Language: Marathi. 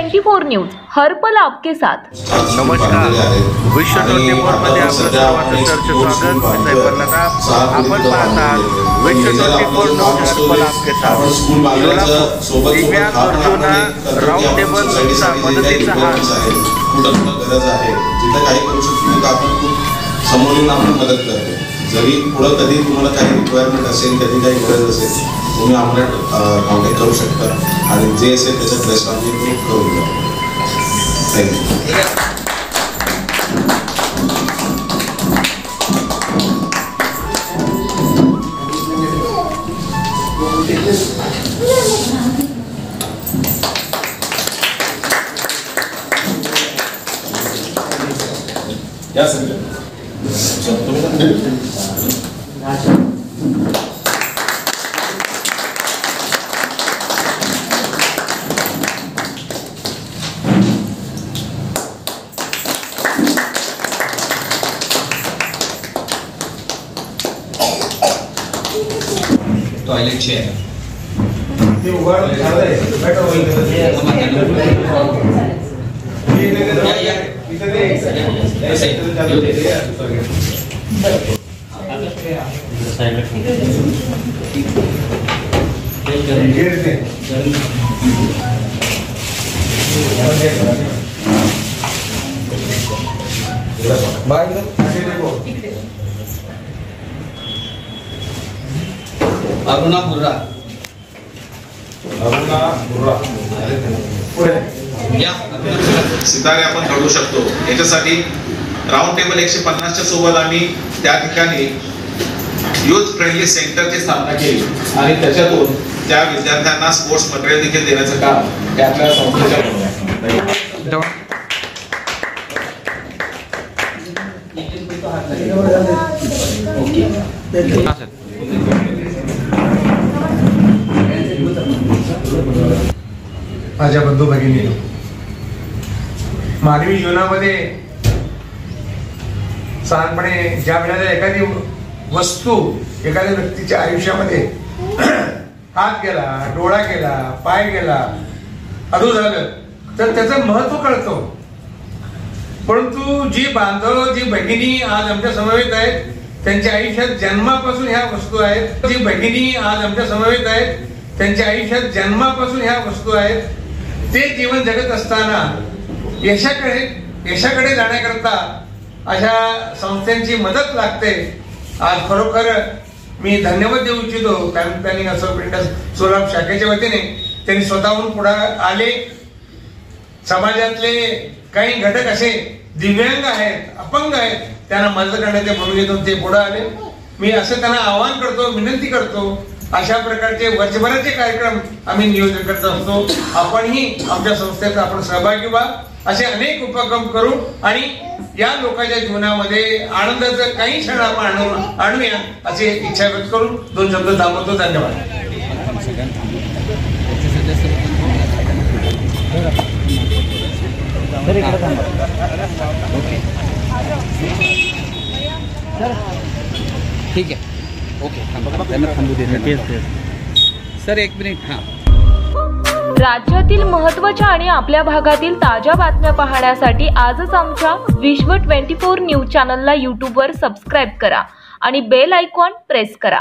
24 न्यूज हर पल आपके साथ। नमस्कार, विश्व 24 मध्ये आपलं सर्वांचं स्वागत। मी सैफुल्लाह, आपण पाहतात विश्व 24 न्यूज हर पल आपके साथ। दिव्यांग गरजूंना राऊंड टेबलचा मदतीचा हात कुठं गरज आहे जिथे काही करू शकतो तर आपण खूप समोरून आपण मदत करतो। जरी पुढे कधी तुम्हाला काही रिक्वायरमेंट असेल, कधी काही गरज असेल, तुम्ही आम्हाला कॉन्टॅक्ट करू शकता आणि जे असेल त्याच्यात बेस्ट आम्ही करून देऊ। थँक्यू। या सर टॉयलेट चेयर अरुणा बुर्रा सितारे आपण काढू शकतो। याच्यासाठी राऊंड टेबल 150च्या सोबत आम्ही त्या ठिकाणी यूथ फ्रेंडली सेंटरची स्थापना केली आणि त्याच्यातून त्या विद्यार्थ्यांना स्पोर्ट्स मटेरियल देखील देण्याचं काम त्यातल्या संस्थेच्या माझ्या बंधू भगिनी, मानवी जीवनामध्ये साधारणपणे ज्या वेळेला एखादी वस्तू एखाद्या व्यक्तीच्या आयुष्यामध्ये हात गेला, डोळा गेला, पाय गेला, अधू झालं तर त्याचं महत्व कळतं। परंतु जी बांधव, जी भगिनी आज आमच्या समवेत आहेत, त्यांच्या आयुष्यात जन्मापासून ह्या वस्तू आहेत। जी भगिनी आज आमच्या समवेत आहेत, त्यांच्या आयुष्यात जन्मापासून ह्या वस्तू आहेत। ते जीवन जगत असताना यशाकडे जाण्याकरता अशा संस्थांची मदत लागते। आज खरोखर मी धन्यवाद देऊ इच्छितो क्राईम प्लॅनिंग असोसिएशन सोलापूर शाखेच्या वतीने। त्यांनी स्वतःहून पुढे आले। समाजातले काही घटक असे दिव्यांग आहेत, अपंग आहेत, त्यांना मदत करण्याचे भूमिकेतून ते पुढे आले। मी असं त्यांना आवाहन करतो, विनंती करतो, अशा प्रकारचे वर्षभराचे कार्यक्रम आम्ही नियोजन करत असतो। आपणही आमच्या संस्थेचा आपण सहभागी व्हा, असे अनेक उपक्रम करू आणि या लोकांच्या जीवनामध्ये आनंदाचं काही क्षण आपण आणूया अशी इच्छा व्यक्त करून 2 शब्द थांबवतो। धन्यवाद। ठीक आहे, ओके, थांबू दे सर, 1 मिनिट। हां, राज्यातील महत्त्वाच्या आणि आपल्या भागातील ताज्या बातम्या पाहण्यासाठी आजच आमच्या विश्व 24 न्यूज चॅनलला यूट्यूबवर सबस्क्राईब करा आणि बेल आयकॉन प्रेस करा।